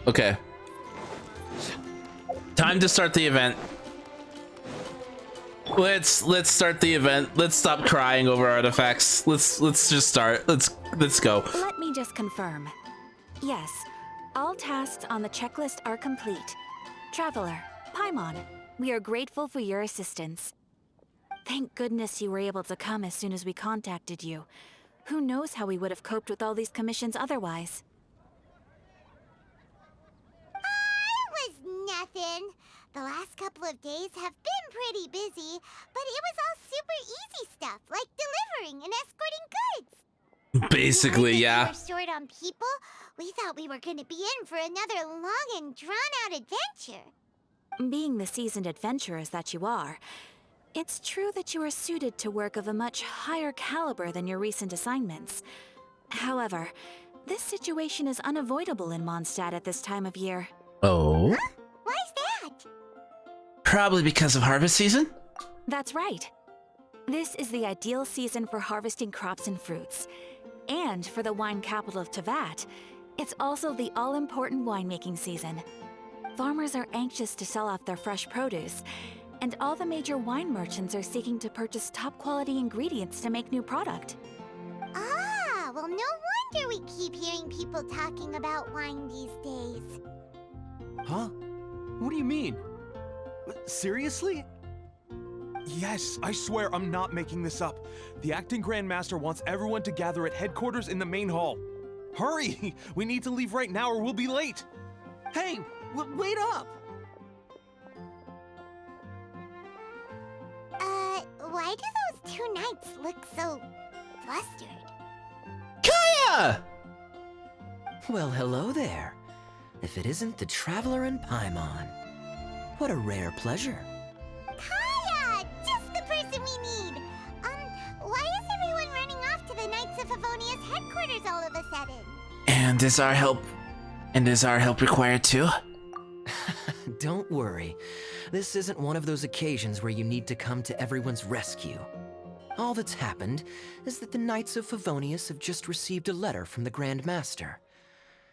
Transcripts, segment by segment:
Okay. Time to start the event. Let's start the event. Let's stop crying over artifacts. Let's just start. Let's go. Let me just confirm. Yes, all tasks on the checklist are complete. Traveler, Paimon, we are grateful for your assistance. Thank goodness you were able to come as soon as we contacted you. Who knows how we would have coped with all these commissions otherwise? It was nothing. The last couple of days have been pretty busy, but it was all super easy stuff, like delivering and escorting goods. Basically, yeah. We were short on people. We thought we were going to be in for another long and drawn-out adventure. Being the seasoned adventurers that you are, it's true that you are suited to work of a much higher caliber than your recent assignments. However, this situation is unavoidable in Mondstadt at this time of year. Oh? Huh? Why is that? Probably because of harvest season? That's right. This is the ideal season for harvesting crops and fruits. And for the wine capital of Teyvat, it's also the all-important winemaking season. Farmers are anxious to sell off their fresh produce, and all the major wine merchants are seeking to purchase top-quality ingredients to make new product. Ah, well, no wonder we keep hearing people talking about wine these days. Huh? What do you mean? Seriously? Yes, I swear I'm not making this up. The acting Grand Master wants everyone to gather at headquarters in the main hall. Hurry! We need to leave right now or we'll be late. Hey, wait up! Why do those two knights look so flustered? Kaya! Well, hello there. If it isn't the Traveler and Paimon. What a rare pleasure. Kaya! Just the person we need! Why is everyone running off to the Knights of Favonia's headquarters all of a sudden? And is our help required too? Don't worry. This isn't one of those occasions where you need to come to everyone's rescue. All that's happened is that the Knights of Favonius have just received a letter from the Grand Master.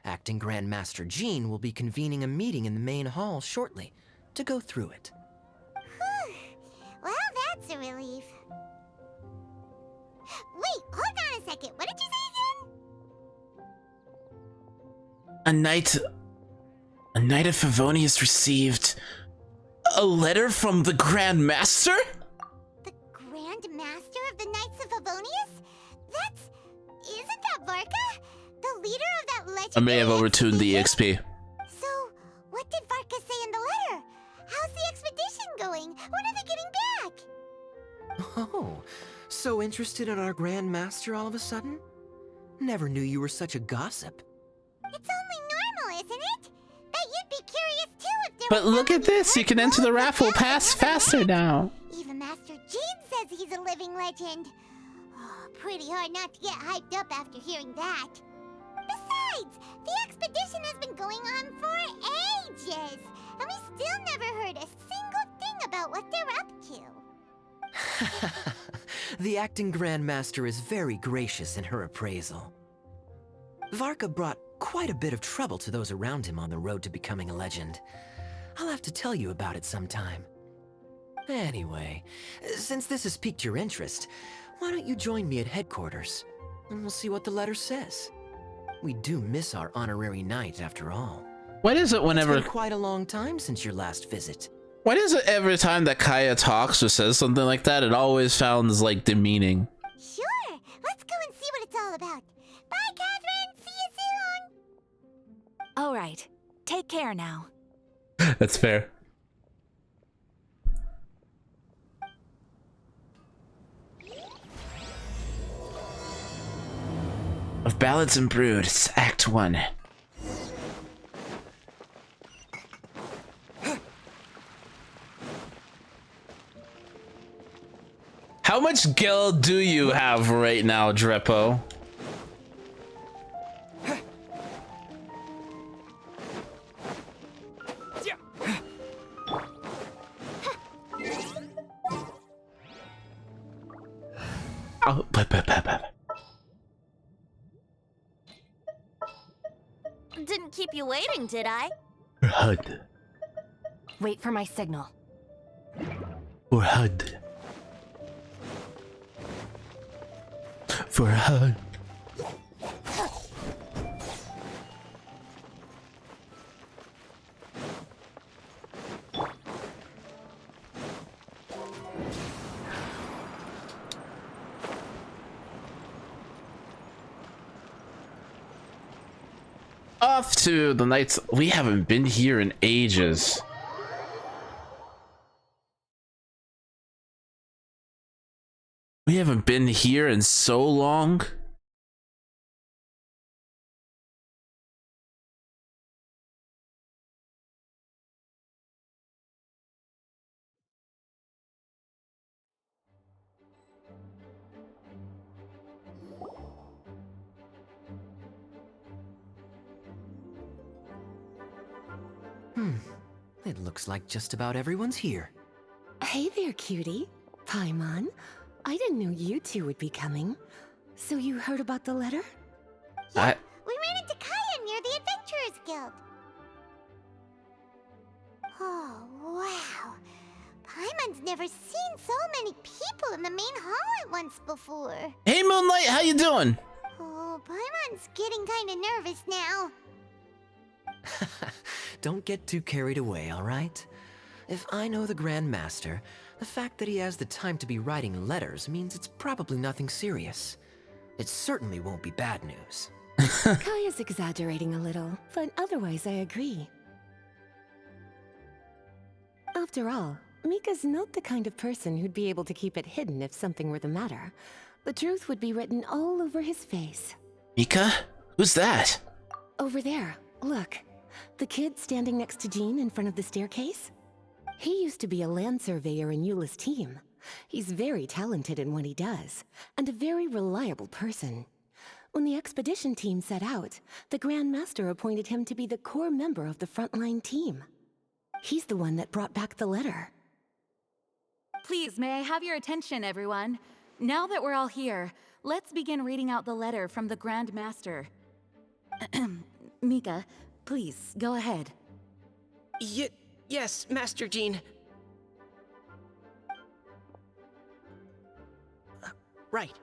Acting Grand Master Jean will be convening a meeting in the main hall shortly to go through it. Well, that's a relief. Wait, hold on a second. What did you say again? A knight of Favonius received a letter from the Grand Master? The Grand Master of the Knights of Favonius? Isn't that Varka? The leader of that legendary... I may have overtuned the EXP. So, what did Varka say in the letter? How's the expedition going? When are they getting back? Oh, so interested in our Grand Master all of a sudden? Never knew you were such a gossip. It's only normal, isn't it? Bet you'd be curious too if there But was look at something this, you can enter the raffle pass faster now. Even Master Jean says he's a living legend. Oh, pretty hard not to get hyped up after hearing that. Besides, the expedition has been going on for ages, and we still never heard a single thing about what they're up to. The acting Grand Master is very gracious in her appraisal. Varka brought quite a bit of trouble to those around him on the road to becoming a legend. I'll have to tell you about it sometime. Anyway, since this has piqued your interest, why don't you join me at headquarters, and we'll see what the letter says. We do miss our honorary knight, after all. What is it whenever... It's been quite a long time since your last visit. Why is it every time that Kaya talks or says something like that, it always sounds like demeaning? Sure, let's go and see what it's all about. Bye, Catherine. See you soon. All right, take care now. That's fair. Of Ballads and Broods, Act 1. How much gil do you have right now, Drepo? Didn't keep you waiting, did I? For HUD. Wait for my signal. For HUD. For HUD. Off to the nights. We haven't been here in ages. We haven't been here in so long. It looks like just about everyone's here. Hey there, cutie. Paimon. I didn't know you two would be coming. So you heard about the letter? We ran into Kaya near the Adventurers Guild. Oh, wow. Paimon's never seen so many people in the main hall at once before. Hey Moonlight, how you doing? Oh, Paimon's getting kinda nervous now. Don't get too carried away, alright? If I know the Grand Master, the fact that he has the time to be writing letters means it's probably nothing serious. It certainly won't be bad news. Kaya's exaggerating a little, but otherwise I agree. After all, Mika's not the kind of person who'd be able to keep it hidden if something were the matter. The truth would be written all over his face. Mika? Who's that? Over there, look. The kid standing next to Jean in front of the staircase? He used to be a land surveyor in Eula's team. He's very talented in what he does, and a very reliable person. When the expedition team set out, the Grand Master appointed him to be the core member of the frontline team. He's the one that brought back the letter. Please, may I have your attention, everyone? Now that we're all here, let's begin reading out the letter from the Grand Master. Mika, please, go ahead. Yes, Master Jean. Right.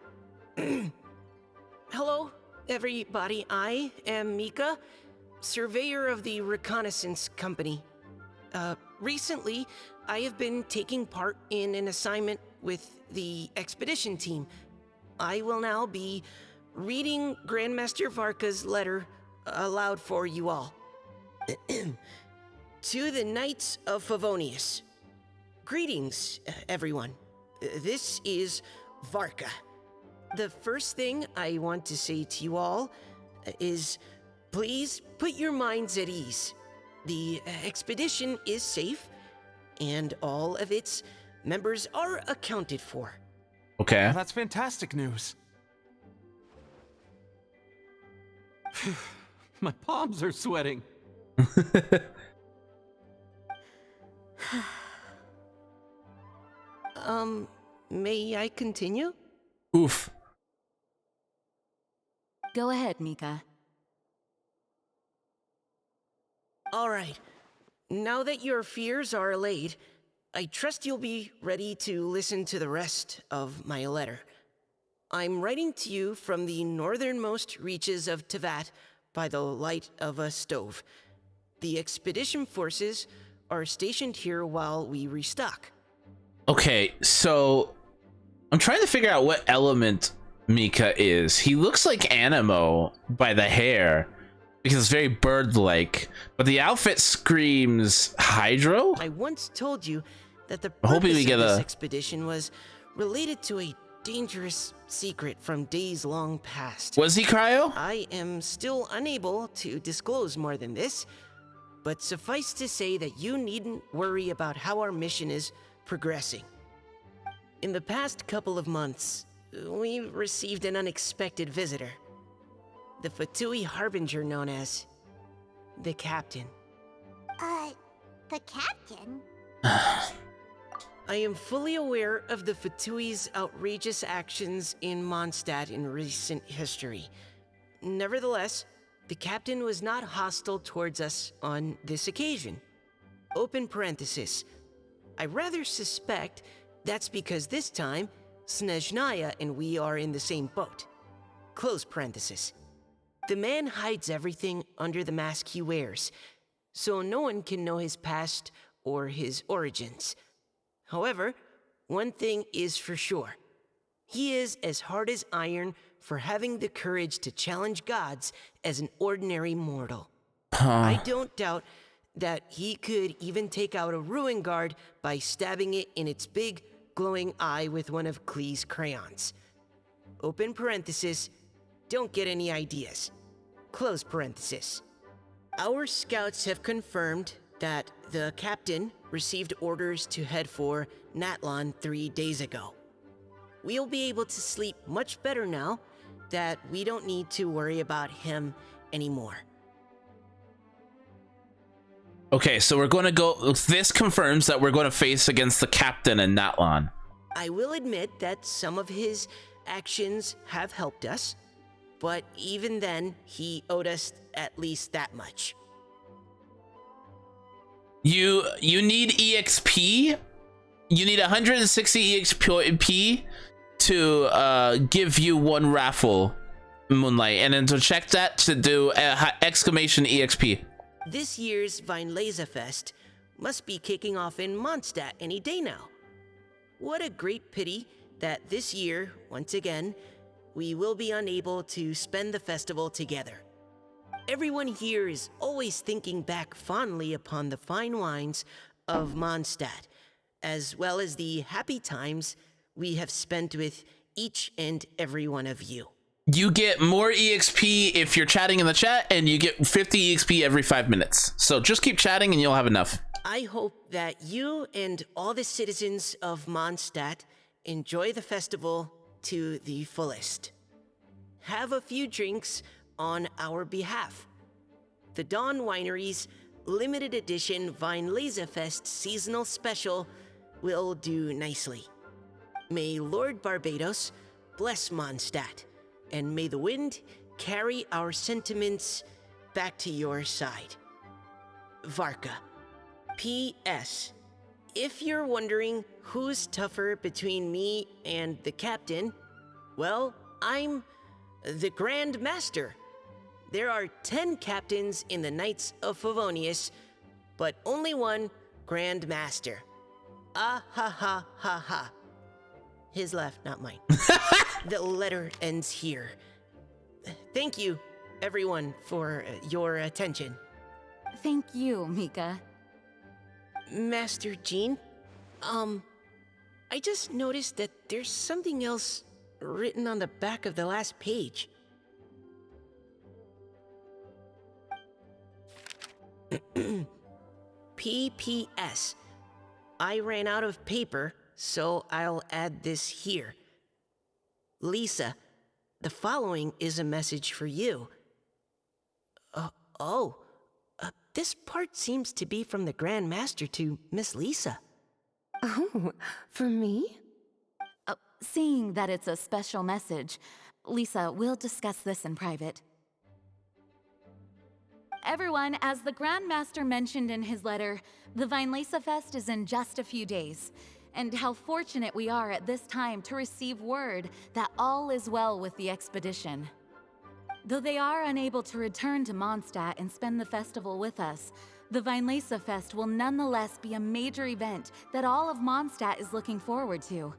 Hello, everybody. I am Mika, surveyor of the Reconnaissance Company. Recently, I have been taking part in an assignment with the expedition team. I will now be reading Grandmaster Varka's letter aloud for you all. To the Knights of Favonius. Greetings, everyone. This is Varka. The first thing I want to say to you all is please put your minds at ease. The expedition is safe, and all of its members are accounted for. Okay. That's fantastic news. My palms are sweating. May I continue? Oof. Go ahead, Mika. All right. Now that your fears are allayed, I trust you'll be ready to listen to the rest of my letter. I'm writing to you from the northernmost reaches of Teyvat by the light of a stove. The expedition forces are stationed here while we restock. Okay, so I'm trying to figure out what element Mika is. He looks like Animo by the hair because it's very bird-like, but the outfit screams Hydro. I once told you that the I'm hoping purpose we get of this a- expedition was related to a dangerous secret from days long past. Was he Cryo? I am still unable to disclose more than this, but suffice to say that you needn't worry about how our mission is progressing. In the past couple of months, we received an unexpected visitor. The Fatui Harbinger known as the Captain. The captain? I am fully aware of the Fatui's outrageous actions in Mondstadt in recent history. Nevertheless, the captain was not hostile towards us on this occasion. Open parenthesis. I rather suspect that's because this time, Snezhnaya and we are in the same boat. Close parenthesis. The man hides everything under the mask he wears, so no one can know his past or his origins. However, one thing is for sure. He is as hard as iron for having the courage to challenge gods as an ordinary mortal. I don't doubt that he could even take out a ruin guard by stabbing it in its big, glowing eye with one of Klee's crayons. Open parenthesis, don't get any ideas. Close parenthesis. Our scouts have confirmed that the captain received orders to head for Natlan 3 days ago. We'll be able to sleep much better now that we don't need to worry about him anymore. Okay, so we're going to go. This confirms that we're going to face against the captain in Natlan. I will admit that some of his actions have helped us, but even then, he owed us at least that much. You need EXP. You need 160 EXP to give you one raffle, Moonlight, and then to check that to do exclamation EXP. This year's Vinelaza Fest must be kicking off in Mondstadt any day now. What a great pity that this year, once again, we will be unable to spend the festival together. Everyone here is always thinking back fondly upon the fine wines of Mondstadt, as well as the happy times we have spent with each and every one of you. You get more EXP if you're chatting in the chat, and you get 50 EXP every 5 minutes. So just keep chatting and you'll have enough. I hope that you and all the citizens of Mondstadt enjoy the festival to the fullest. Have a few drinks on our behalf. The Dawn Winery's limited edition Vinelaza Fest seasonal special will do nicely. May Lord Barbados bless Mondstadt, and may the wind carry our sentiments back to your side. Varka. P.S. If you're wondering who's tougher between me and the captain, well, I'm the Grand Master. There are 10 captains in the Knights of Favonius, but only one Grand Master. Ah ha ha ha ha. His left, not mine. The letter ends here. Thank you, everyone, for your attention. Thank you, Mika. Master Jean, I just noticed that there's something else written on the back of the last page. P.P.S. I ran out of paper, so I'll add this here. Lisa, the following is a message for you. This part seems to be from the Grand Master to Miss Lisa. Oh, for me? Seeing that it's a special message, Lisa, we'll discuss this in private. Everyone, as the Grand Master mentioned in his letter, the Vinelaza Fest is in just a few days. And how fortunate we are at this time to receive word that all is well with the expedition. Though they are unable to return to Mondstadt and spend the festival with us, the Vinelaza Fest will nonetheless be a major event that all of Mondstadt is looking forward to.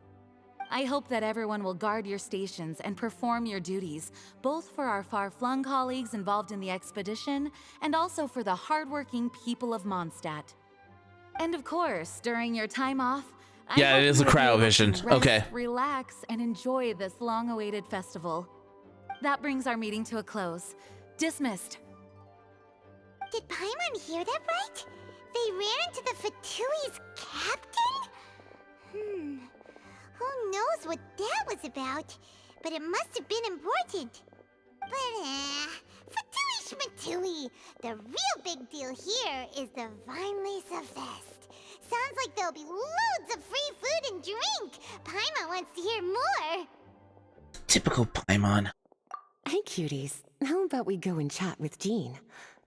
I hope that everyone will guard your stations and perform your duties, both for our far-flung colleagues involved in the expedition and also for the hardworking people of Mondstadt. And of course, during your time off, Yeah, it is a cryovision. Okay. Relax and enjoy this long-awaited festival. That brings our meeting to a close. Dismissed. Did Paimon hear that right? They ran into the Fatui's captain? Who knows what that was about? But it must have been important. But, Fatui Schmatui! The real big deal here is the Vinelaza Fest. Sounds like there'll be loads of free food and drink. Paimon wants to hear more. Typical Paimon. Hey, cuties. How about we go and chat with Jean?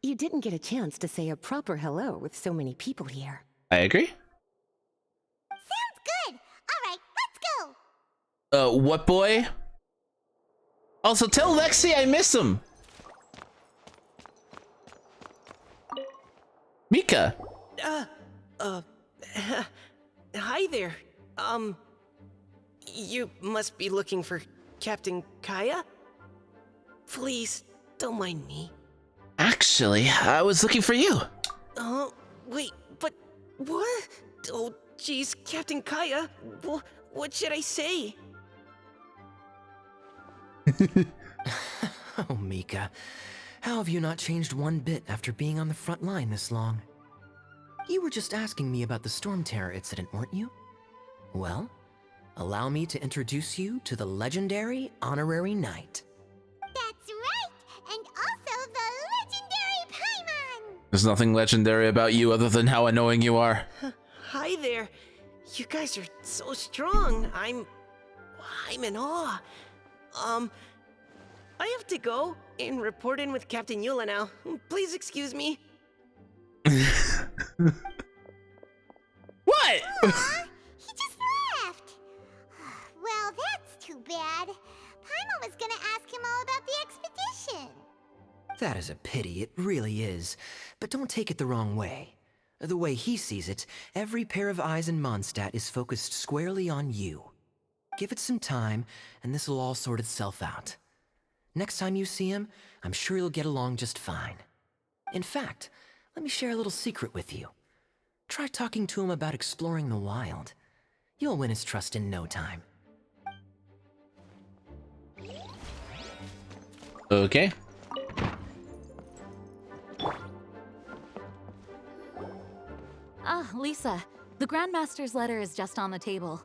You didn't get a chance to say a proper hello with so many people here. I agree. Sounds good. All right, let's go. What boy? Also, tell Lexi I miss him. Mika. Hi there. You must be looking for Captain Kaya? Please, don't mind me. Actually, I was looking for you. Oh, wait, but what? Oh, jeez, Captain Kaya, what should I say? Oh, Mika. How have you not changed one bit after being on the front line this long? You were just asking me about the Storm Terror incident, weren't you? Well, allow me to introduce you to the legendary Honorary Knight. That's right, and also the legendary Paimon. There's nothing legendary about you other than how annoying you are. Hi there. You guys are so strong. I'm in awe. I have to go and report in with Captain Eula now. Please excuse me. What? Aw, he just left. Well, that's too bad. Paimon was gonna ask him all about the expedition. That is a pity, it really is. But don't take it the wrong way. The way he sees it, every pair of eyes in Mondstadt is focused squarely on you. Give it some time, and this will all sort itself out. Next time you see him, I'm sure you'll get along just fine. In fact, let me share a little secret with you. Try talking to him about exploring the wild. You'll win his trust in no time. Okay. Ah, Lisa, the Grandmaster's letter is just on the table.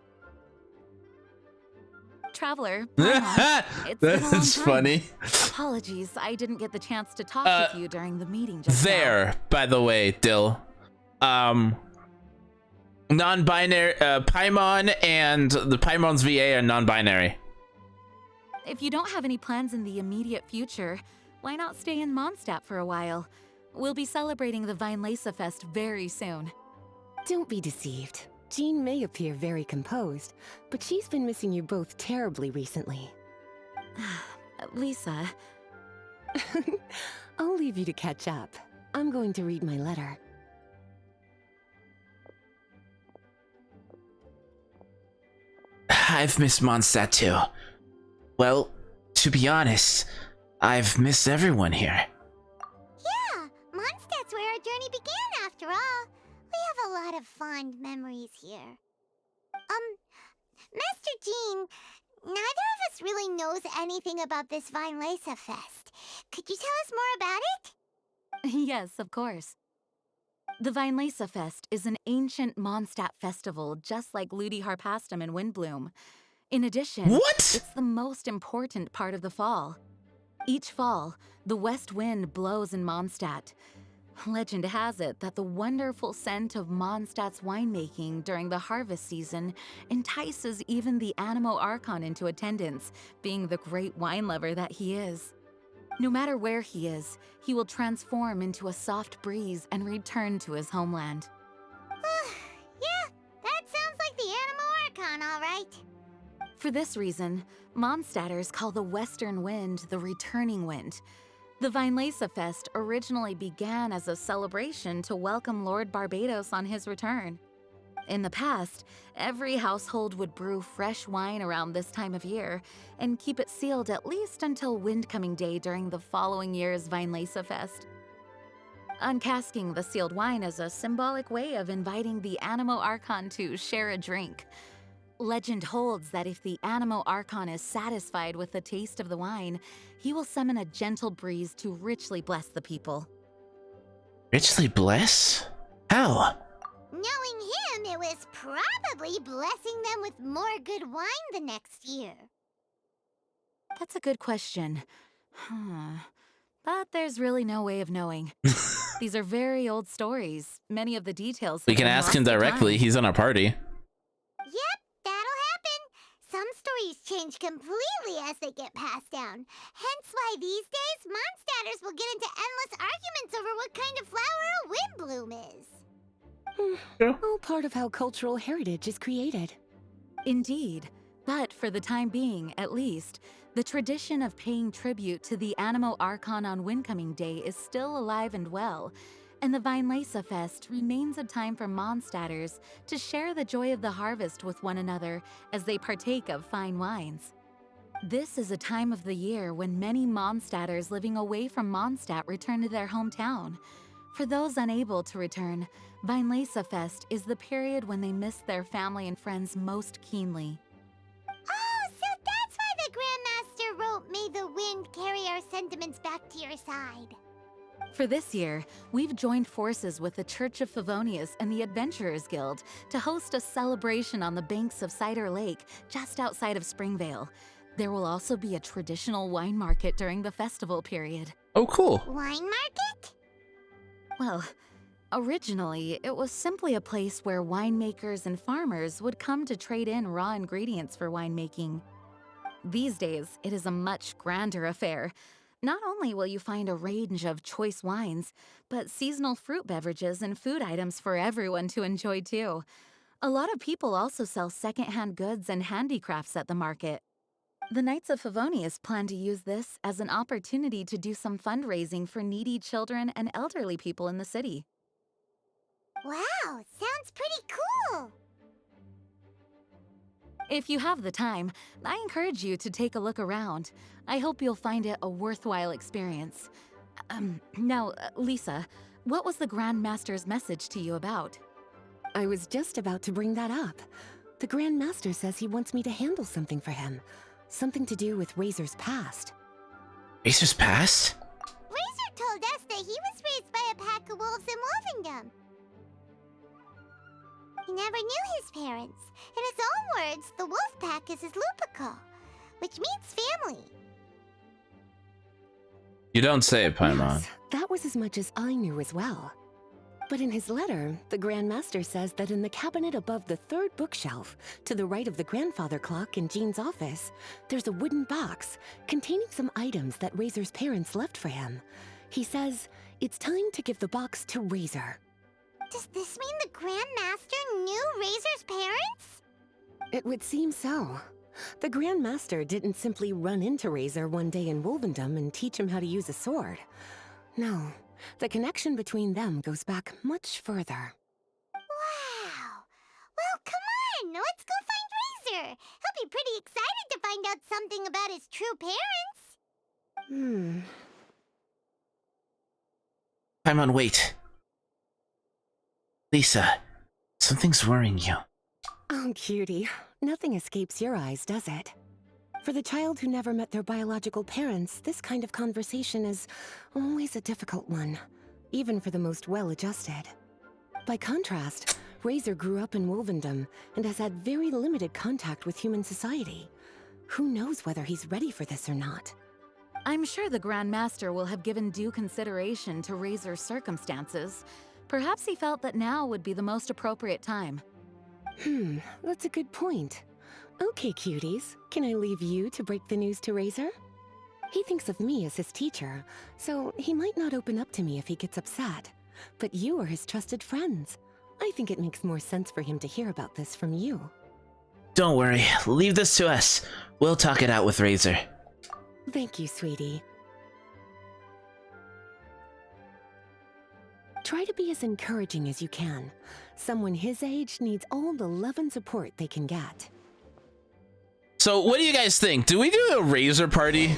Traveler, it's been a long That's time. funny. Apologies, I didn't get the chance to talk with you during the meeting just There, by the way, Dill. Non-binary, Paimon and the Paimon's VA are non-binary. now. If you don't have any plans in the immediate future, why not stay in Mondstadt for a while? We'll be celebrating the Vinelesa Fest very soon. Don't be deceived. Jean may appear very composed, but she's been missing you both terribly recently. Lisa, I'll leave you to catch up. I'm going to read my letter. I've missed Mondstadt too. Well, to be honest, I've missed everyone here. Yeah, Mondstadt's where our journey began after all. We have a lot of fond memories here. Master Jean, neither of us really knows anything about this Vinelesa Fest. Could you tell us more about it? yes, of course. The Vinelesa Fest is an ancient Mondstadt festival just like Ludi Harpastum and Windbloom. In addition, What? it's the most important part of the fall. Each fall, the west wind blows in Mondstadt. Legend has it that the wonderful scent of Mondstadt's winemaking during the harvest season entices even the Animo Archon into attendance, being the great wine lover that he is. No matter where he is, he will transform into a soft breeze and return to his homeland. Yeah, that sounds like the Animo Archon, all right. For this reason, Mondstadters call the western wind the returning wind. The Vinelesa Fest originally began as a celebration to welcome Lord Barbados on his return. In the past, every household would brew fresh wine around this time of year and keep it sealed at least until Windcoming Day during the following year's Vinelesa Fest. Uncasking the sealed wine is a symbolic way of inviting the Animo Archon to share a drink. Legend holds that if the Animo Archon is satisfied with the taste of the wine, he will summon a gentle breeze to richly bless the people. Richly bless? How? Knowing him, it was probably blessing them with more good wine the next year. That's a good question. But there's really no way of knowing. These are very old stories. Many of the details We have can been ask him lost to directly. time. He's on our party. Yep, that'll happen. Some stories change change completely as they get passed down. Hence why these days, Mondstadters will get into endless arguments over what kind of flower a windbloom is. All part of how cultural heritage is created. Indeed. But for the time being, at least, the tradition of paying tribute to the Animo Archon on Windcoming Day is still alive and well, and the Weinlese Fest remains a time for Mondstadters to share the joy of the harvest with one another as they partake of fine wines. This is a time of the year when many Mondstadters living away from Mondstadt return to their hometown. For those unable to return, Weinlese Fest is the period when they miss their family and friends most keenly. Oh, so that's why the Grandmaster wrote, "May the wind carry our sentiments back to your side." For this year, we've joined forces with the Church of Favonius and the Adventurers Guild to host a celebration on the banks of Cider Lake, just outside of Springvale. There will also be a traditional wine market during the festival period. Oh, cool. Wine market? Well, originally, it was simply a place where winemakers and farmers would come to trade in raw ingredients for winemaking. These days, it is a much grander affair. Not only will you find a range of choice wines, but seasonal fruit beverages and food items for everyone to enjoy too. A lot of people also sell secondhand goods and handicrafts at the market. The Knights of Favonius plan to use this as an opportunity to do some fundraising for needy children and elderly people in the city. Wow, sounds pretty cool. If you have the time, I encourage you to take a look around. I hope you'll find it a worthwhile experience. Now, Lisa, what was the Grand Master's message to you about? I was just about to bring that up. The Grand Master says he wants me to handle something for him. Something to do with Razor's past. Razor's past? Razor told us that he was raised by a pack of wolves in Wolvendom. He never knew his parents. In his own words, the wolf pack is his lupical, which means family. You don't say, Paimon. Yes, that was as much as I knew as well. But in his letter, the Grand Master says that in the cabinet above the third bookshelf, to the right of the grandfather clock in Jean's office, there's a wooden box containing some items that Razor's parents left for him. He says it's time to give the box to Razor. Does this mean the Grand Master knew Razor's parents? It would seem so. The Grand Master didn't simply run into Razor one day in Wolvendom and teach him how to use a sword. No, the connection between them goes back much further. Wow. Well, come on, let's go find Razor. He'll be pretty excited to find out something about his true parents. Paimon, wait. Lisa, something's worrying you. Oh, cutie. Nothing escapes your eyes, does it? For the child who never met their biological parents, this kind of conversation is always a difficult one, even for the most well-adjusted. By contrast, Razor grew up in Wolvendom and has had very limited contact with human society. Who knows whether he's ready for this or not? I'm sure the Grand Master will have given due consideration to Razor's circumstances. Perhaps he felt that now would be the most appropriate time. That's a good point. Okay, cuties, can I leave you to break the news to Razor? He thinks of me as his teacher, so he might not open up to me if he gets upset. But you are his trusted friends. I think it makes more sense for him to hear about this from you. Don't worry, leave this to us. We'll talk it out with Razor. Thank you, sweetie. Try to be as encouraging as you can. Someone his age needs all the love and support they can get. So, what do you guys think? Do we do a Razor party?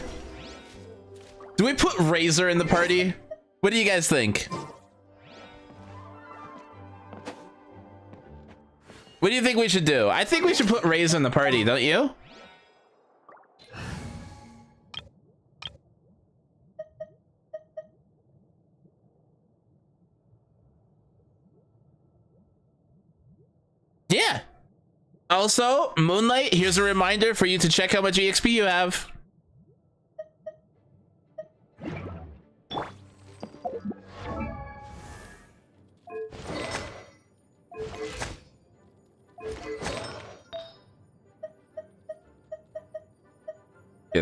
Do we put Razor in the party? What do you guys think? What do you think we should do? I think we should put Razor in the party, don't you? Yeah. Also, Moonlight, here's a reminder for you to check how much EXP you have.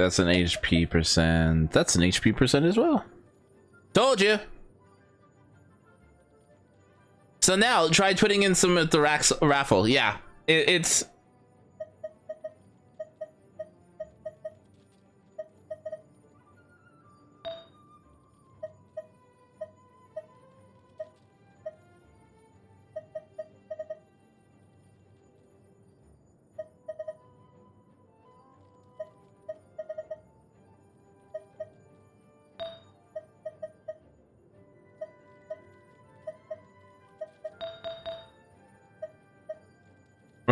that's an HP percent. That's an HP percent as well. Told you. So now try putting in some of the raffle. Yeah, it's.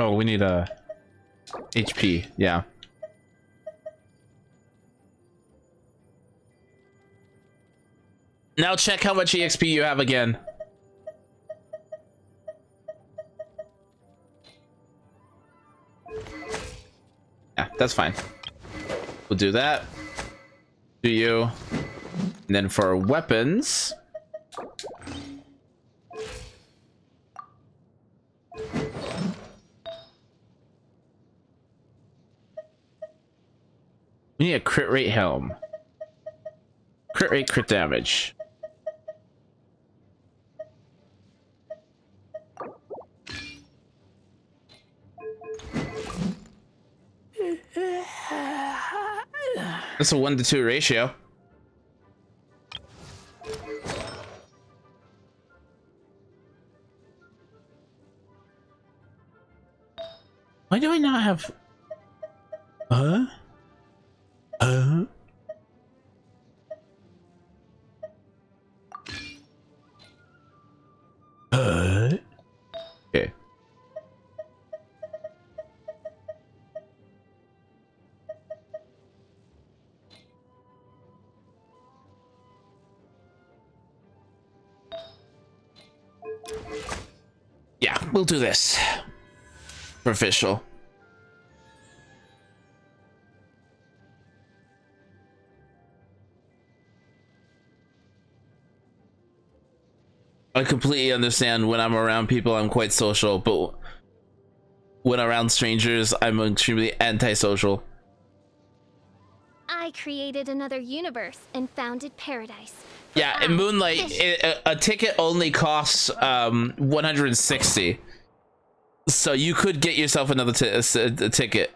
Oh, we need a HP. Yeah. Now check how much EXP you have again. Yeah, that's fine. We'll do that. Do you? And then for weapons. We need a crit rate helm. Crit rate, crit damage. That's a 1-to-2 ratio. Why do I not have... Huh? Okay. Yeah, we'll do this. For official. I completely understand when I'm around people, I'm quite social, but when around strangers, I'm extremely antisocial. I created another universe and founded paradise. Yeah, in Moonlight, a ticket only costs 160. So you could get yourself another ticket.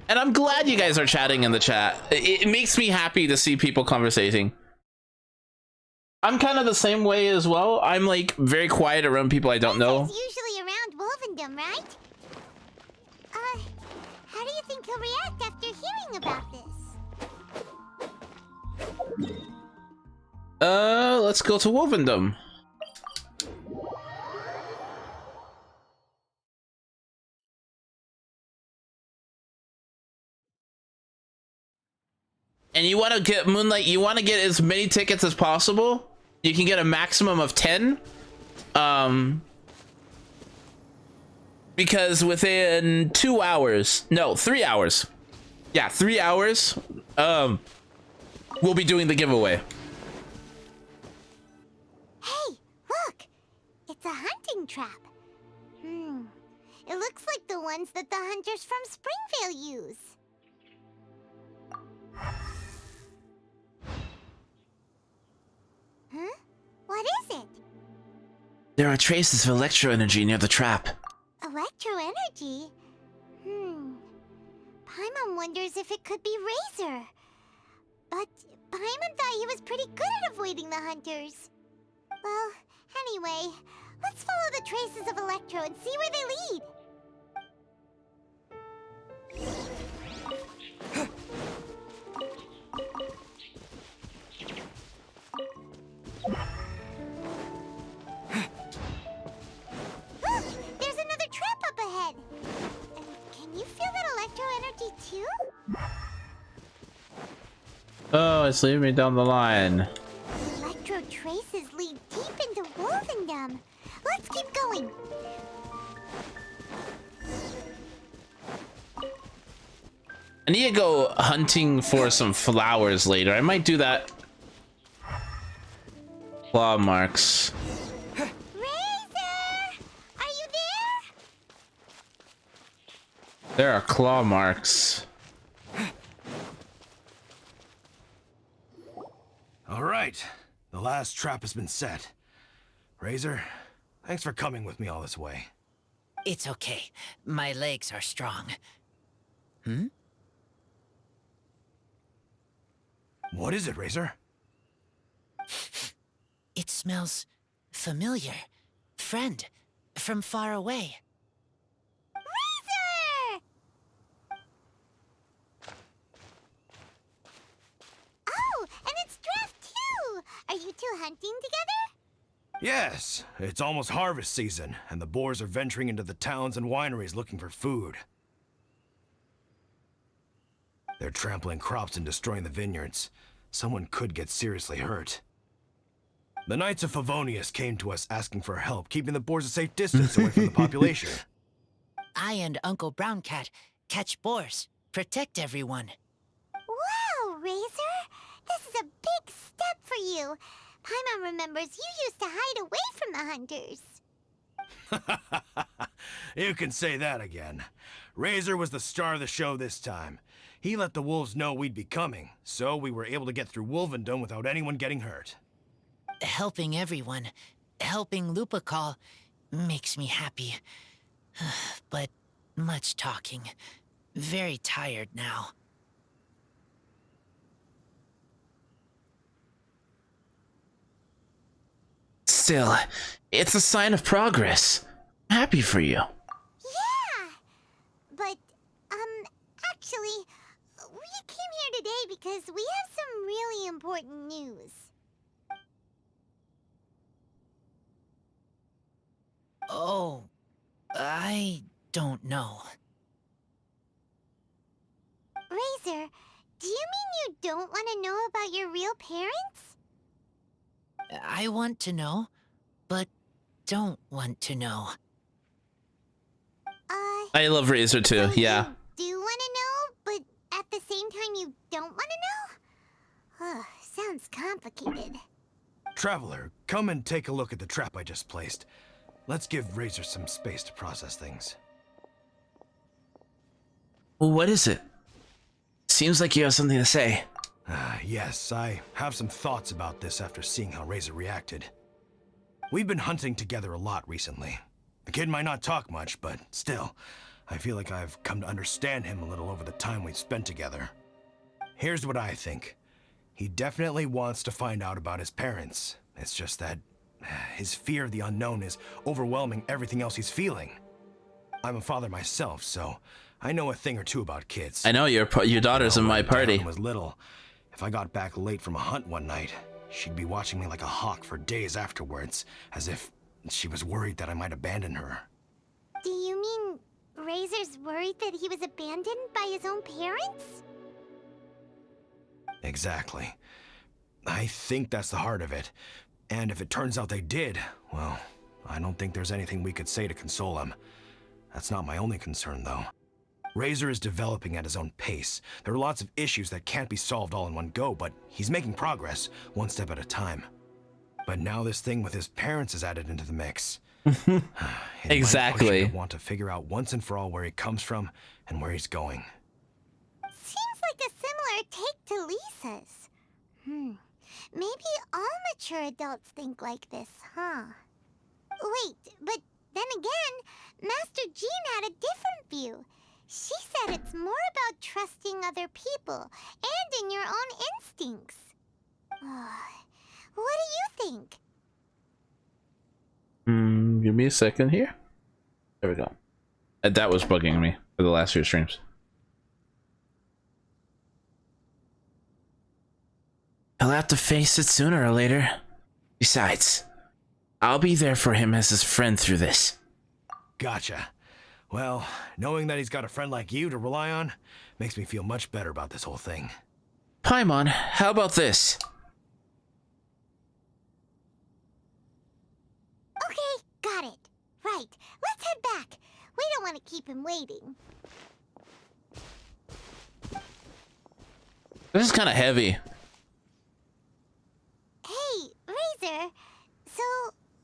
And I'm glad you guys are chatting in the chat. It makes me happy to see people conversating. I'm kind of the same way as well. I'm like very quiet around people I don't know. He's usually around Wolvendom, right? How do you think he'll react after hearing about this? Let's go to Wolvendom. And you want to get Moonlight, you want to get as many tickets as possible. You can get a maximum of 10. Because within 2 hours, no, 3 hours. Yeah, 3 hours. We'll be doing the giveaway. Hey, look! It's a hunting trap. It looks like the ones that the hunters from Springvale use. Huh? What is it? There are traces of electro energy near the trap. Electro energy? Paimon wonders if it could be Razor. But Paimon thought he was pretty good at avoiding the hunters. Well, anyway, let's follow the traces of Electro and see where they lead. Look! There's another trap up ahead! Can you feel that electro energy too? Oh, it's leading me down the line. Electro traces lead deep into Wolvendom. Let's keep going. I need to go hunting for some flowers later. I might do that. Claw marks. Razor! Are you there? There are claw marks. right. The last trap has been set. Razor, thanks for coming with me all this way. It's okay. My legs are strong. Hmm? What is it, Razor? It smells familiar. Friend, from far away. Razor! Oh, and it's Draft too! Are you two hunting together? Yes, it's almost harvest season, and the boars are venturing into the towns and wineries looking for food. They're trampling crops and destroying the vineyards. Someone could get seriously hurt. The Knights of Favonius came to us asking for help, keeping the boars a safe distance away from the population. I and Uncle Brown Cat catch boars, protect everyone. Wow, Razor! This is a big step for you. Paimon remembers you used to hide away from the hunters. You can say that again. Razor was the star of the show this time. He let the wolves know we'd be coming, so we were able to get through Wolvendom without anyone getting hurt. Helping everyone, helping Lupercal, makes me happy. But much talking. Very tired now. Still, it's a sign of progress. I'm happy for you. Yeah! But, actually, we came here today because we have some really important news. Oh, I don't know. Razor, do you mean you don't want to know about your real parents? I want to know, but don't want to know. I love Razor too, so yeah. You do want to know, but at the same time you don't want to know? Sounds complicated. Traveler, come and take a look at the trap I just placed. Let's give Razor some space to process things. Well, what is it? Seems like you have something to say. Yes, I have some thoughts about this after seeing how Razor reacted. We've been hunting together a lot recently. The kid might not talk much, but still, I feel like I've come to understand him a little over the time we've spent together. Here's what I think. He definitely wants to find out about his parents. It's just that his fear of the unknown is overwhelming everything else he's feeling. I'm a father myself, so I know a thing or two about kids. I know your daughter's in my party. When I was little, if I got back late from a hunt one night, she'd be watching me like a hawk for days afterwards, as if she was worried that I might abandon her. Do you mean Razor's worried that he was abandoned by his own parents? Exactly. I think that's the heart of it. And if it turns out they did, well, I don't think there's anything we could say to console him. That's not my only concern, though. Razor is developing at his own pace. There are lots of issues that can't be solved all in one go, but he's making progress, one step at a time. But now this thing with his parents is added into the mix. Exactly. I want to figure out once and for all where he comes from and where he's going. Seems like a similar take to Lisa's. Maybe all mature adults think like this, huh? Wait, but then again, Master Jean had a different view. She said it's more about trusting other people and in your own instincts. What do you think? Give me a second here. There we go. That was bugging me for the last few streams. He'll have to face it sooner or later. Besides, I'll be there for him as his friend through this. Gotcha. Well, knowing that he's got a friend like you to rely on makes me feel much better about this whole thing. Paimon, how about this? Okay, got it. Right, let's head back. We don't want to keep him waiting. This is kind of heavy. Hey, Razor. So,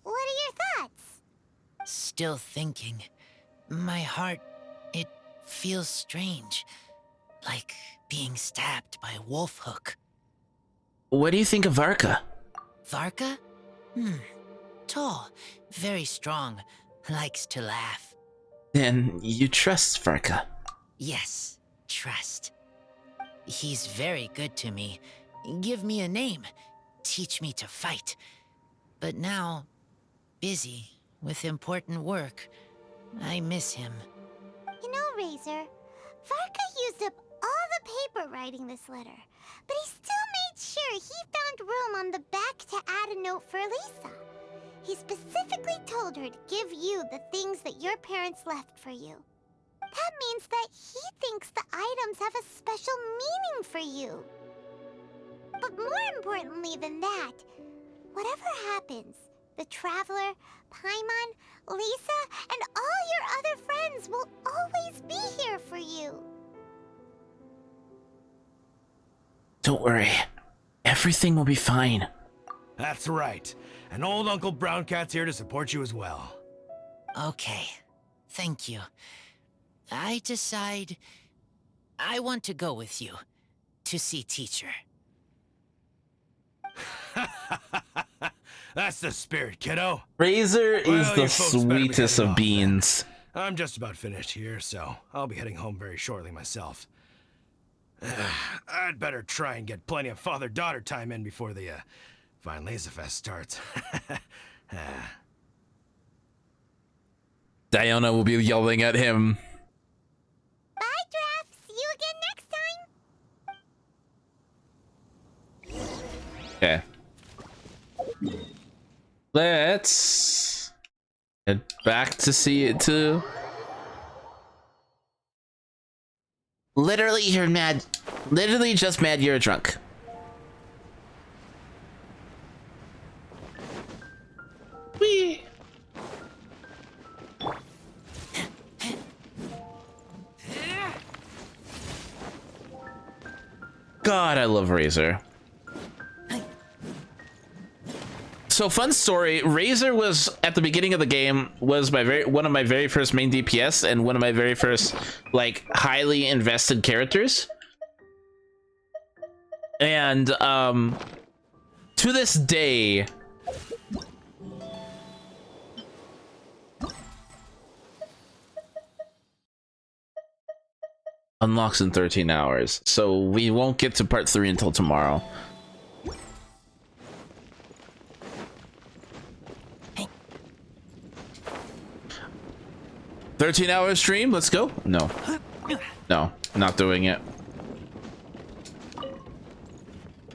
what are your thoughts? Still thinking. My heart, it feels strange. Like being stabbed by a wolf hook. What do you think of Varka? Varka? Tall, very strong, likes to laugh. Then you trust Varka? Yes, trust. He's very good to me. Give me a name. Teach me to fight. But now, busy with important work. I miss him. You know, Razor, Varka used up all the paper writing this letter, but he still made sure he found room on the back to add a note for Lisa. He specifically told her to give you the things that your parents left for you. That means that he thinks the items have a special meaning for you. But more importantly than that, whatever happens, the Traveler, Paimon, Lisa, and all your other friends will always be here for you. Don't worry. Everything will be fine. That's right. And old Uncle Brown Cat's here to support you as well. Okay, thank you. I decide I want to go with you to see teacher. That's the spirit, kiddo. Razor is Well, the you folks better be sweetest getting of off then. beans. I'm just about finished here, so I'll be heading home very shortly myself. I'd better try and get plenty of father-daughter time in before the Fine Laser Fest starts. Diona will be yelling at him. Bye, Draft. See you again next time. Okay. Let's head back to see it too. Literally, you're mad. Literally just mad you're drunk. Whee! God, I love Razor. So fun story, Razor was at the beginning of the game was one of my very first main DPS and one of my very first like highly invested characters. And to this day unlocks in 13 hours. So we won't get to part 3 until tomorrow. 13-hour stream, let's go. No, not doing it.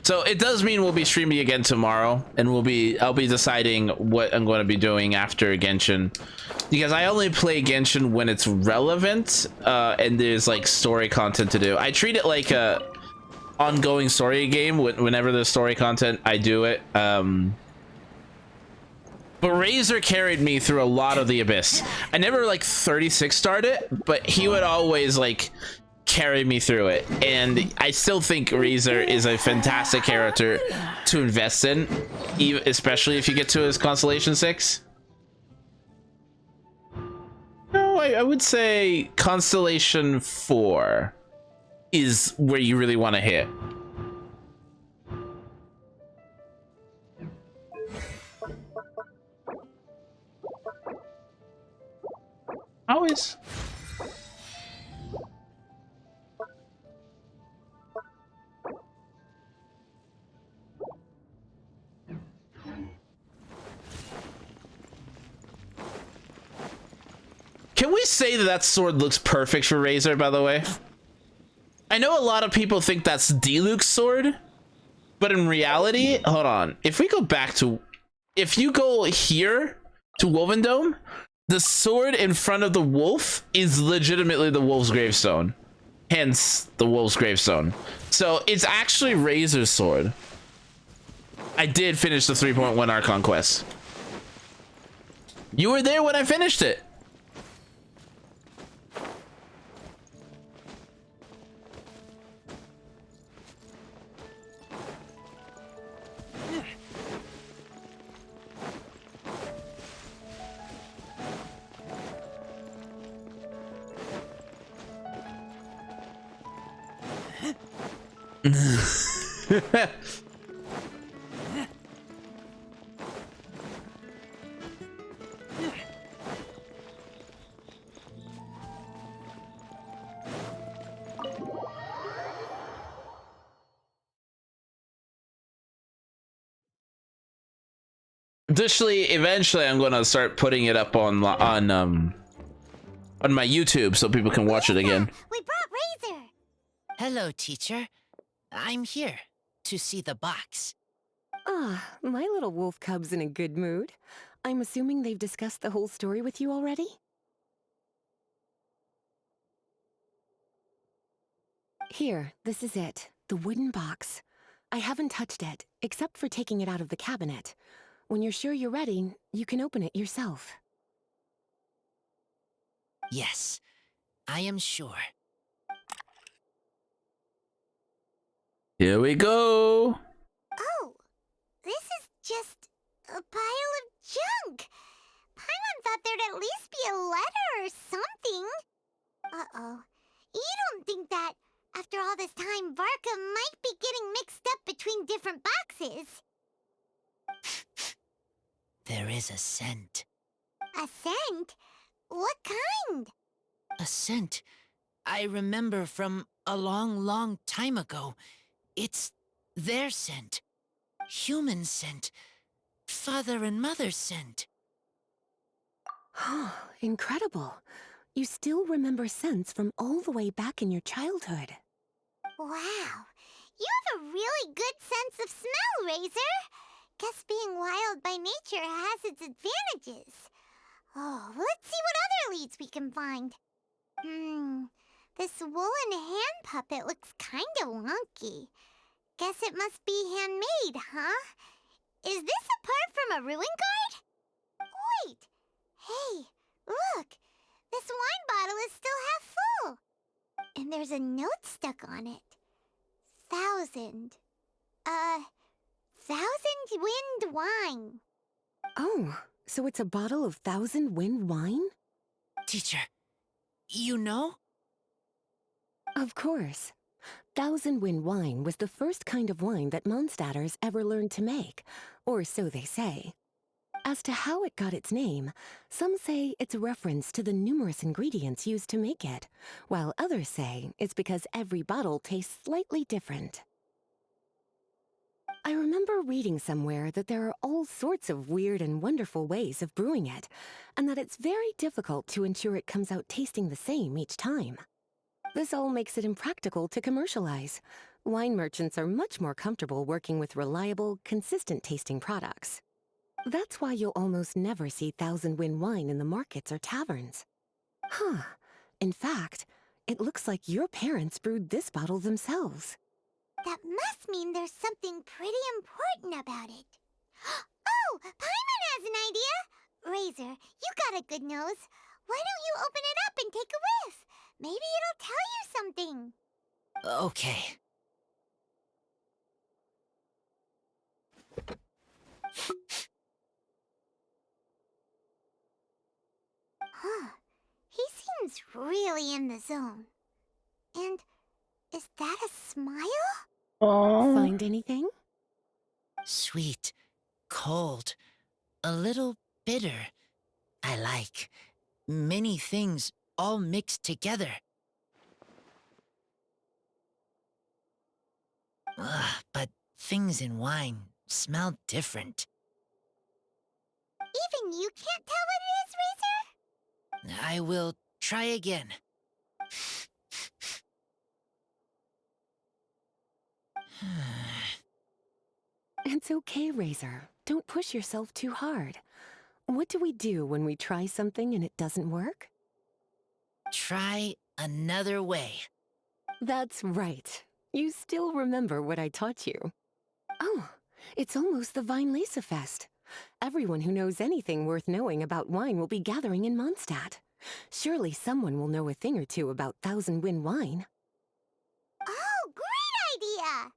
So it does mean we'll be streaming again tomorrow, and I'll be deciding what I'm going to be doing after Genshin, because I only play Genshin when it's relevant and there's like story content to do. I treat it like a ongoing story game. Whenever there's story content, I do it. But Razor carried me through a lot of the Abyss. I never like 36 starred it, but he would always like carry me through it. And I still think Razor is a fantastic character to invest in, especially if you get to his Constellation 6. No, I would say Constellation 4 is where you really want to hit. Always. Can we say that sword looks perfect for Razor, by the way? I know a lot of people think that's Diluc's sword, but in reality, hold on. If we go back to, if you go here to Woven Dome, the sword in front of the wolf is legitimately the wolf's gravestone. Hence, the wolf's gravestone. So, it's actually Razor's sword. I did finish the 3.1 Archon quest. You were there when I finished it. Additionally, eventually I'm gonna start putting it up on my YouTube so people can watch it again. We brought Razor. Hello, teacher. I'm here to see the box. Ah, my little wolf cub's in a good mood. I'm assuming they've discussed the whole story with you already? Here, this is it. The wooden box. I haven't touched it, except for taking it out of the cabinet. When you're sure you're ready, you can open it yourself. Yes, I am sure. Here we go. Oh, this is just a pile of junk. Paimon thought there'd at least be a letter or something. Uh-oh. You don't think that, after all this time, Varka might be getting mixed up between different boxes? There is a scent. A scent? What kind? A scent I remember from a long, long time ago. It's their scent. Human scent. Father and mother scent. Incredible. You still remember scents from all the way back in your childhood. Wow. You have a really good sense of smell, Razor. Guess being wild by nature has its advantages. Oh, let's see what other leads we can find. This woolen hand puppet looks kinda wonky. Guess it must be handmade, huh? Is this a part from a ruin guard? Wait! Hey, look! This wine bottle is still half full. And there's a note stuck on it. 1,000 wind wine. Oh, so it's a bottle of 1,000 wind wine? Teacher, you know? Of course. 1,000 wind wine was the first kind of wine that Mondstadters ever learned to make, or so they say. As to how it got its name, some say it's a reference to the numerous ingredients used to make it, while others say it's because every bottle tastes slightly different. I remember reading somewhere that there are all sorts of weird and wonderful ways of brewing it, and that it's very difficult to ensure it comes out tasting the same each time. This all makes it impractical to commercialize. Wine merchants are much more comfortable working with reliable, consistent-tasting products. That's why you'll almost never see 1,000 wind wine in the markets or taverns. Huh. In fact, it looks like your parents brewed this bottle themselves. That must mean there's something pretty important about it. Oh, Paimon has an idea! Razor, you got a good nose. Why don't you open it up and take a whiff? Maybe it'll tell you something. Okay. Huh. He seems really in the zone. And is that a smile? Find anything? Sweet, cold, a little bitter. I like many things all mixed together. But things in wine smell different. Even you can't tell what it is, Razor? I will try again. It's okay, Razor. Don't push yourself too hard. What do we do when we try something and it doesn't work? Try another way. That's right. You still remember what I taught you. Oh, it's almost the Vine Lisa Fest. Everyone who knows anything worth knowing about wine will be gathering in Mondstadt. Surely someone will know a thing or two about 1,000 wind wine. Oh, great idea!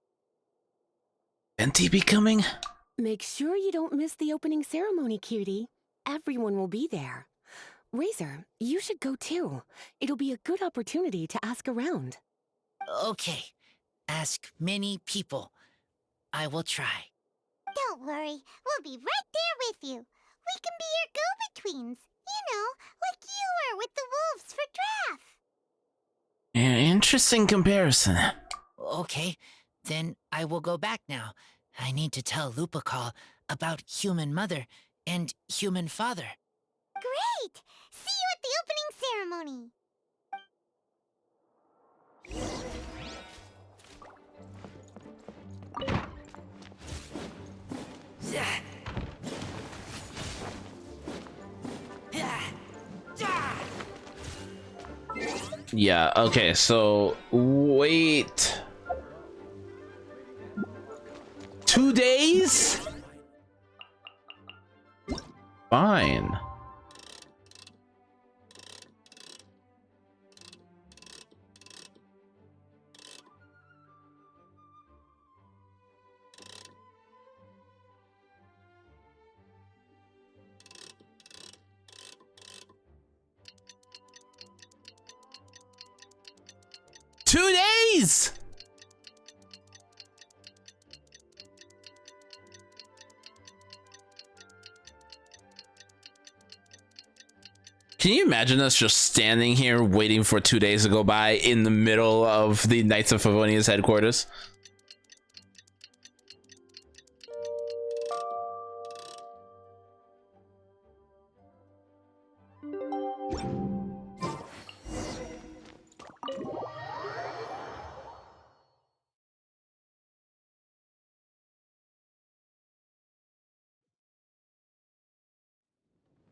Venti becoming? Make sure you don't miss the opening ceremony, cutie. Everyone will be there. Razor, you should go too. It'll be a good opportunity to ask around. Okay. Ask many people. I will try. Don't worry, we'll be right there with you. We can be your go-betweens. You know, like you were with the wolves for Draft. Yeah, interesting comparison. Okay, then I will go back now. I need to tell Lupacol about human mother and human father. Great! See you at the opening ceremony. Yeah, okay, so wait. 2 days? Fine. Days. Can you imagine us just standing here waiting for 2 days to go by in the middle of the Knights of Favonia's headquarters?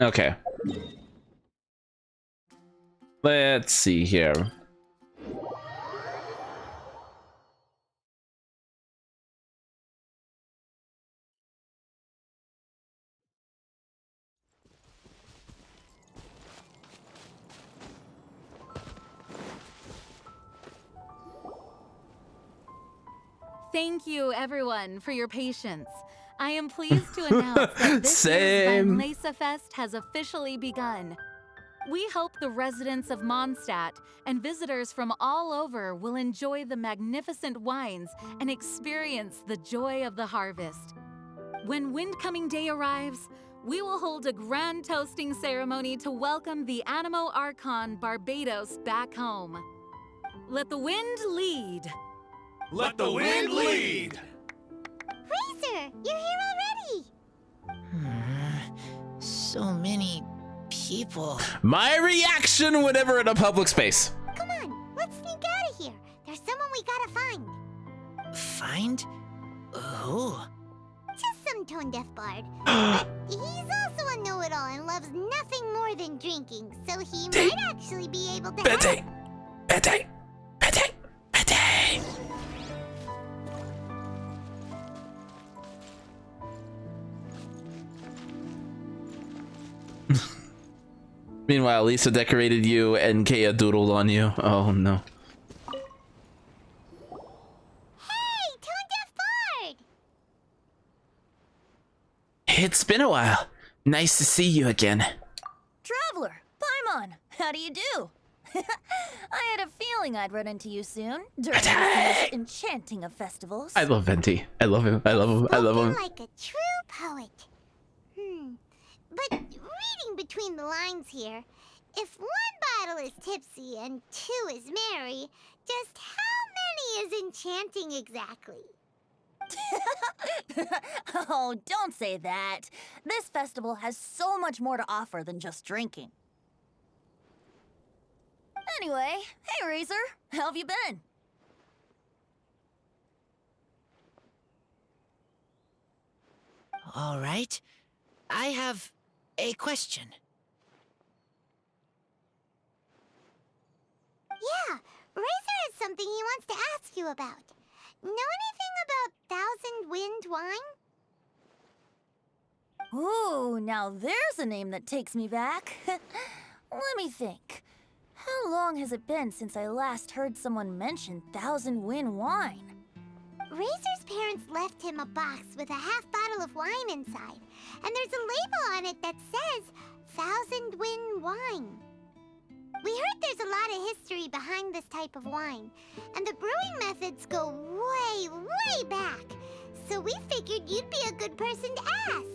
Okay. Let's see here. Thank you, everyone, for your patience. I am pleased to announce that this year's Van Leysa Fest has officially begun. We hope the residents of Mondstadt and visitors from all over will enjoy the magnificent wines and experience the joy of the harvest. When Windcoming Day arrives, we will hold a grand toasting ceremony to welcome the Animo Archon Barbados back home. Let the wind lead. Let the wind lead! Razor, you're here already! So many people. My reaction whenever in a public space. Come on, let's sneak out of here. There's someone we gotta find. Find? Who? Just some tone-deaf bard. But he's also a know-it-all and loves nothing more than drinking, so he might actually be able to help. Betty! Meanwhile, Lisa decorated you and Kea doodled on you. Oh no. Hey, tone-deaf bard! It's been a while. Nice to see you again. Traveler, Paimon, how do you do? I had a feeling I'd run into you soon during this most enchanting of festivals. I love Venti. I love him. I love him. I love him. Like a true poet. But reading between the lines here, if one bottle is tipsy and two is merry, just how many is enchanting exactly? Oh, don't say that. This festival has so much more to offer than just drinking. Anyway, hey Razor, how have you been? All right. I have a question. Yeah, Razor has something he wants to ask you about. Know anything about Thousand Wind wine? Ooh, now there's a name that takes me back. Let me think. How long has it been since I last heard someone mention Thousand Wind wine? Razor's parents left him a box with a half bottle of wine inside, and there's a label on it that says Thousand Wind wine. We heard there's a lot of history behind this type of wine, and the brewing methods go way, way back, so we figured you'd be a good person to ask.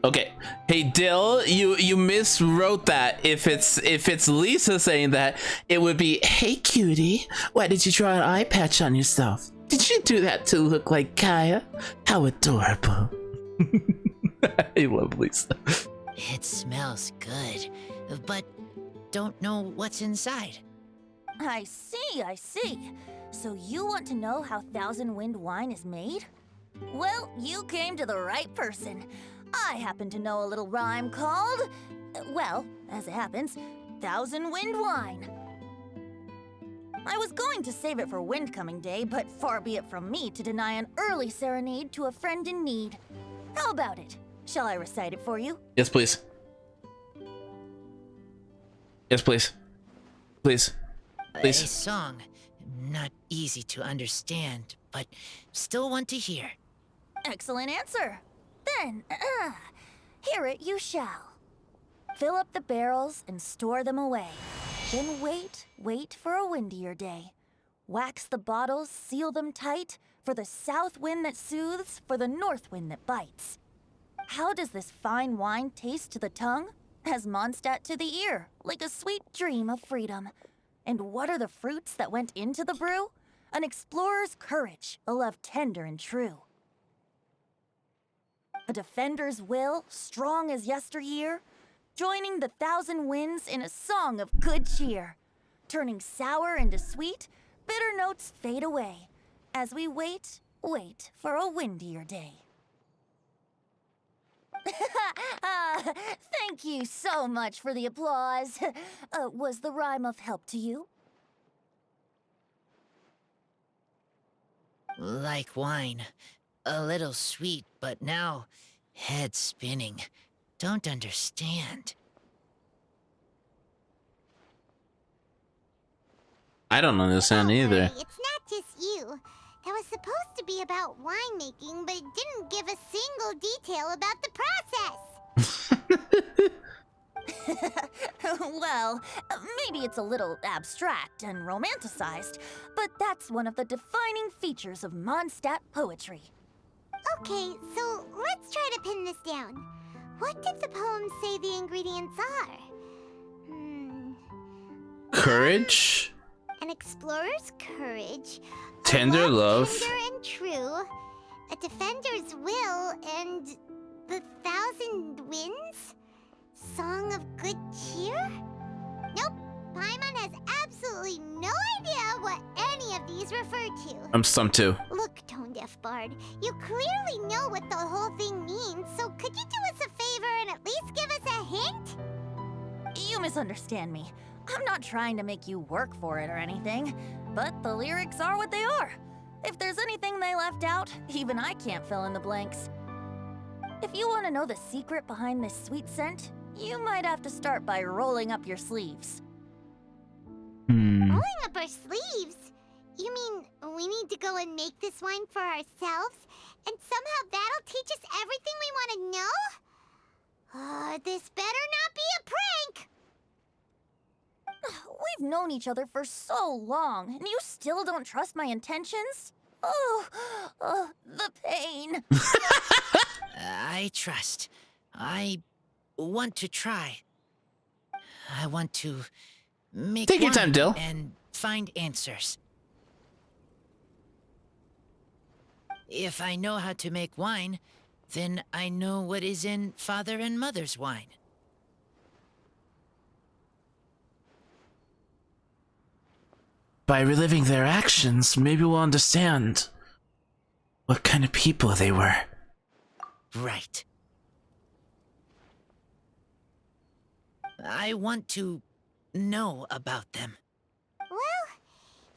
Okay. Hey Dill, you miswrote that. If it's Lisa saying that, it would be, "Hey cutie, why did you draw an eye patch on yourself? Did you do that to look like Kaya? How adorable. I love Lisa. It smells good, but don't know what's inside. I see, I see. So you want to know how Thousand Wind wine is made? Well, you came to the right person. I happen to know a little rhyme called, well, as it happens, Thousand Wind wine. I was going to save it for Windcoming Day, but far be it from me to deny an early serenade to a friend in need. How about it? Shall I recite it for you? Yes, please. Yes, please. Please. Please. A song, not easy to understand, but still want to hear. Excellent answer. Then, hear it you shall. Fill up the barrels and store them away. Then wait for a windier day. Wax the bottles, seal them tight, for the south wind that soothes, for the north wind that bites. How does this fine wine taste to the tongue? As Mondstadt to the ear, like a sweet dream of freedom. And what are the fruits that went into the brew? An explorer's courage, a love tender and true. A defender's will, strong as yesteryear, joining the thousand winds in a song of good cheer. Turning sour into sweet, bitter notes fade away, as we wait for a windier day. Thank you so much for the applause. Was the rhyme of help to you? Like wine. A little sweet, but now head spinning. Don't understand. I don't understand either. It's not just you. That was supposed to be about winemaking, but it didn't give a single detail about the process. Well, maybe it's a little abstract and romanticized, but that's one of the defining features of Mondstadt poetry. Okay, so let's try to pin this down. What did the poem say the ingredients are? Courage? An explorer's courage. Tender love. Tender and true. A defender's will and the thousand winds? Song of good cheer? Nope. Paimon has absolutely no idea what any of these refer to. I'm stumped too. Look, Tone Deaf Bard, you clearly know what the whole thing means, so could you do us a favor and at least give us a hint? You misunderstand me. I'm not trying to make you work for it or anything, but the lyrics are what they are. If there's anything they left out, even I can't fill in the blanks. If you want to know the secret behind this sweet scent, you might have to start by rolling up your sleeves. Rolling up our sleeves? You mean we need to go and make this wine for ourselves? And somehow that'll teach us everything we want to know? This better not be a prank! We've known each other for so long, and you still don't trust my intentions? Oh, the pain. I trust. I want to try. I want to make Take your time, wine Dill. and find answers. If I know how to make wine, then I know what is in Father and Mother's wine. By reliving their actions, maybe we'll understand what kind of people they were. Right. I want to know about them. Well,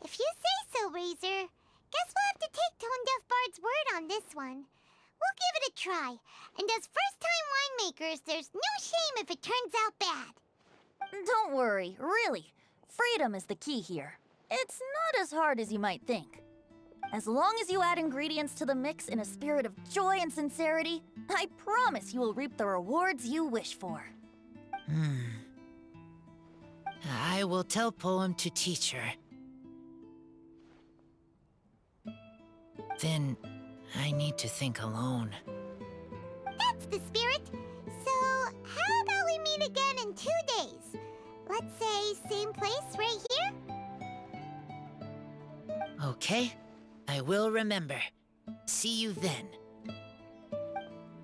if you say so, Razor, guess we'll have to take Tone Deaf Bard's word on this one. We'll give it a try, and as first-time winemakers, there's no shame if it turns out bad. Don't worry, really. Freedom is the key here. It's not as hard as you might think. As long as you add ingredients to the mix in a spirit of joy and sincerity, I promise you will reap the rewards you wish for. I will tell Poem to teach her. Then I need to think alone. That's the spirit. So, how about we meet again in 2 days? Let's say same place right here? Okay, I will remember. See you then.